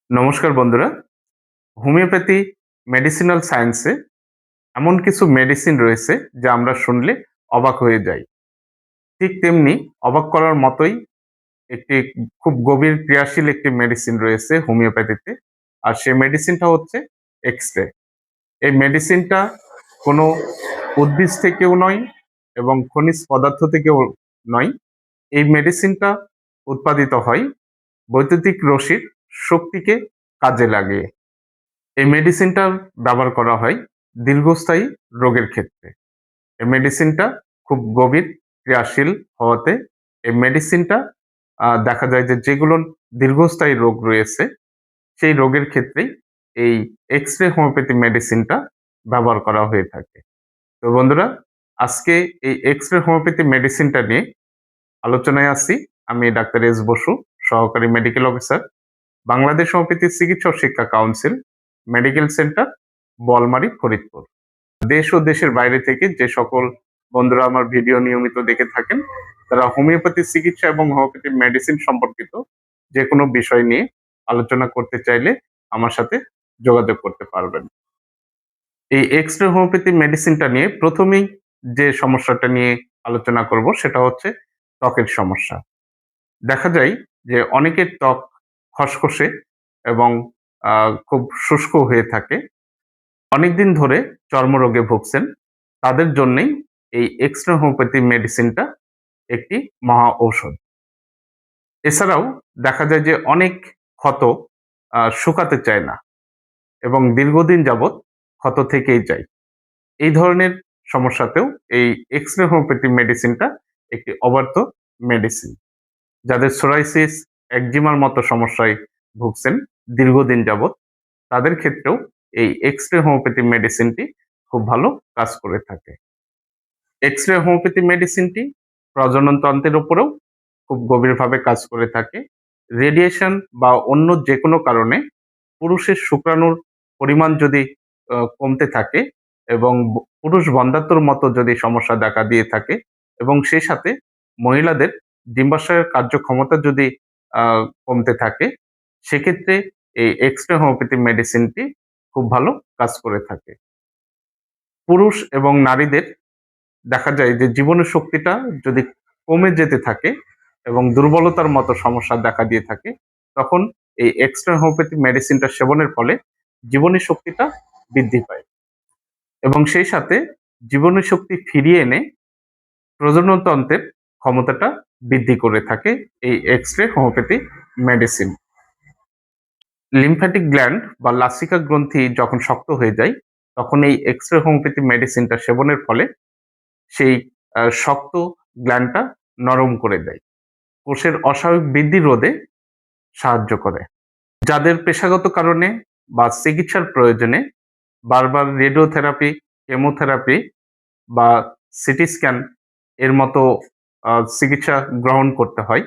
নমস্কার বন্ধুরা। Homeopathy medicinal সায়েন্সে এমন কিছু মেডিসিন রয়েছে যা আমরা শুনলে অবাক হয়ে যাই। ঠিক তেমনি অবাক করার মতোই একটি খুব গভীর ক্রিয়াশীল একটি মেডিসিন রয়েছে হোমিওপ্যাথিতে। আর সেই মেডিসিনটা হচ্ছে এক্স-রে। এই মেডিসিনটা কোনো উদ্ভিদ থেকেও নয় এবং খনিজ পদার্থ থেকেও নয়। এই মেডিসিনটা উৎপাদিত হয় বৈদ্যুতিক রশ্মির শক্তিকে কাজে লাগিয়ে। এই মেডিসিনটা ব্যবহার করা হয় দীর্ঘস্থায়ী রোগের ক্ষেত্রে। এই মেডিসিনটা খুব গভীর ক্রিয়াশীল হওয়াতে এই মেডিসিনটা দেখা যায় যে যেগুলো দীর্ঘস্থায়ী রোগ রয়েছে সেই রোগের ক্ষেত্রেই এই এক্স-রে হোমিওপ্যাথি মেডিসিনটা ব্যবহার করা হয়ে থাকে। তো বন্ধুরা, আজকে এই এক্স-রে হোমিওপ্যাথি মেডিসিনটা নিয়ে আলোচনায় আছি। আমি ডাক্তার এস বসু, সহকারী মেডিকেল অফিসার, বাংলাদেশ হোমিওপ্যাথি চিকিৎসা ও শিক্ষা council, medical centre, Boalmari, Faridpur. দেশ ও দেশের বাইরে থেকে যে সকল বন্ধুরা আমার ভিডিও নিয়মিত দেখে থাকেন, তারা হোমিওপ্যাথি চিকিৎসা এবং হোমিওপ্যাথি মেডিসিন সম্পর্কিত যে কোনো বিষয় নিয়ে আলোচনা করতে চাইলে আমার সাথে যোগাযোগ করতে পারবেন। এই এক্স-রে হোমিওপ্যাথি মেডিসিনটা নিয়ে প্রথমেই যে সমস্যাটা নিয়ে আলোচনা করব সেটা হচ্ছে ত্বকের সমস্যা। দেখা যায় যে অনেকের ত্বক খসখসে এবং খুব শুষ্ক হয়ে থাকে। অনেকদিন ধরে চর্মরোগে ভুগছেন, তাদের জন্যেই এই এক্স-রে হোমিওপ্যাথি মেডিসিনটা একটি মহা ঔষধ। এছাড়াও দেখা যায় যে অনেক ক্ষত শুকাতে চায় না এবং দীর্ঘদিন যাবৎ ক্ষত থেকেই যায়। এই ধরনের সমস্যাতেও এই এক্স-রে হোমিওপ্যাথি মেডিসিনটা একটি অব্যর্থ মেডিসিন। যাদের সোরাইসিস, একজিমার মতো সমস্যায় ভুগছেন দীর্ঘদিন যাবৎ, তাদের ক্ষেত্রেও এই এক্স-রে হোমিওপ্যাথি মেডিসিনটি খুব ভালো কাজ করে থাকে। এক্স-রে হোমিওপ্যাথি মেডিসিনটি প্রজনন তন্ত্রের উপরেও খুব গভীরভাবে কাজ করে থাকে। রেডিয়েশন বা অন্য যেকোনো কারণে পুরুষের শুক্রাণুর পরিমাণ যদি কমতে থাকে এবং পুরুষ বন্ধ্যাত্বর মতো যদি সমস্যা দেখা দিয়ে থাকে এবং সেই সাথে মহিলাদের ডিম্বাশয়ের কার্যক্ষমতা যদি কমতে থাকে, সেক্ষেত্রে এই এক্স-রে হোমিওপ্যাথি মেডিসিনটি খুব ভালো কাজ করে থাকে। পুরুষ এবং নারীদের দেখা যায় যে জীবনের শক্তিটা যদি কমে যেতে থাকে এবং দুর্বলতার মতো সমস্যা দেখা দিয়ে থাকে, তখন এই এক্স-রে হোমিওপ্যাথি মেডিসিনটা সেবনের ফলে জীবনী শক্তিটা বৃদ্ধি পায় এবং সেই সাথে জীবনী শক্তি ফিরিয়ে এনে প্রজননতন্ত্রের ক্ষমতাটা বৃদ্ধি করে থাকে এই x-ray homeopathy medicine. Lymphatic gland বা লাসিকা গ্রন্থি যখন শক্ত হয়ে যায়, তখন এই এক্স-রে হোমিওপ্যাথি মেডিসিনটা সেবনের ফলে সেই শক্ত গ্ল্যান্ডটা নরম করে দেয়। কোষের অস্বাভাবিক বৃদ্ধি রোধে সাহায্য করে। যাদের পেশাগত কারণে বা চিকিৎসার প্রয়োজনে বারবার রেডিওথেরাপি, কেমোথেরাপি বা সিটি স্ক্যান এর মতো চিকিৎসা গ্রহণ করতে হয়,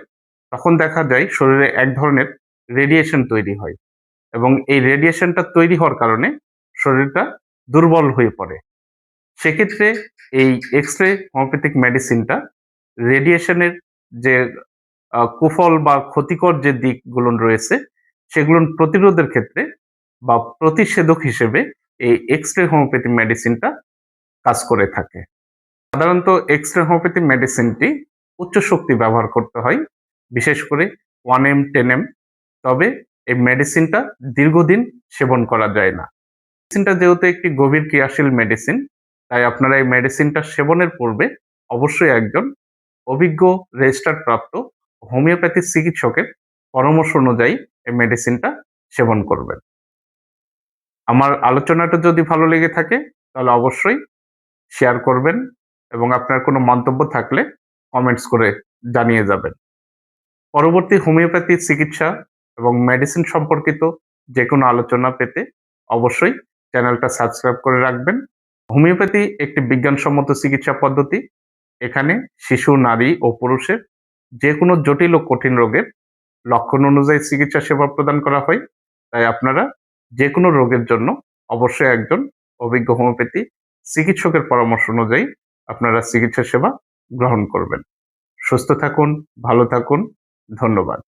তখন দেখা যায় শরীরে এক ধরনের রেডিয়েশন তৈরি হয় এবং এই রেডিয়েশনটা তৈরি হওয়ার কারণে শরীরটা দুর্বল হয়ে পড়ে। সেক্ষেত্রে এই এক্স-রে হোমিওপ্যাথিক মেডিসিনটা রেডিয়েশনের যে কুফল বা ক্ষতিকর যে দিকগুলো রয়েছে সেগুলো প্রতিরোধের ক্ষেত্রে বা প্রতিষেধক হিসেবে এই এক্স-রে হোমিওপ্যাথি মেডিসিনটা কাজ করে থাকে। সাধারণত এক্স-রে হোমিওপ্যাথি মেডিসিনটি উচ্চ শক্তি ব্যবহার করতে হয়, বিশেষ করে 1 m 10 m। তবে এই মেডিসিনটা দীর্ঘদিন সেবন করা যায় না। মেডিসিনটা যেহেতু একটি গভীর ক্রিয়াশীল মেডিসিন, তাই আপনারা এই মেডিসিনটা সেবনের পূর্বে অবশ্যই একজন অভিজ্ঞ রেজিস্টার্ড প্রাপ্ত হোমিওপ্যাথি চিকিৎসকের পরামর্শ অনুযায়ী এই মেডিসিনটা সেবন করবেন। আমার আলোচনাটা যদি ভালো লেগে থাকে তাহলে অবশ্যই শেয়ার করবেন এবং আপনার কোনো মন্তব্য থাকলে কমেন্টস করে জানিয়ে যাবেন। পরবর্তী হোমিওপ্যাথি চিকিৎসা এবং মেডিসিন সম্পর্কিত যেকোনো আলোচনা পেতে অবশ্যই চ্যানেলটা সাবস্ক্রাইব করে রাখবেন। হোমিওপ্যাথি একটি বিজ্ঞানসম্মত চিকিৎসা পদ্ধতি। এখানে শিশু, নারী ও পুরুষের যেকোনো জটিল ও কঠিন রোগের লক্ষণ অনুযায়ী চিকিৎসা সেবা প্রদান করা হয়। তাই আপনারা যেকোনো রোগের জন্য অবশ্যই একজন অভিজ্ঞ হোমিওপ্যাথি চিকিৎসকের পরামর্শ অনুযায়ী আপনারা চিকিৎসা সেবা গ্রহণ করবেন। সুস্থ থাকুন, ভালো থাকুন। ধন্যবাদ।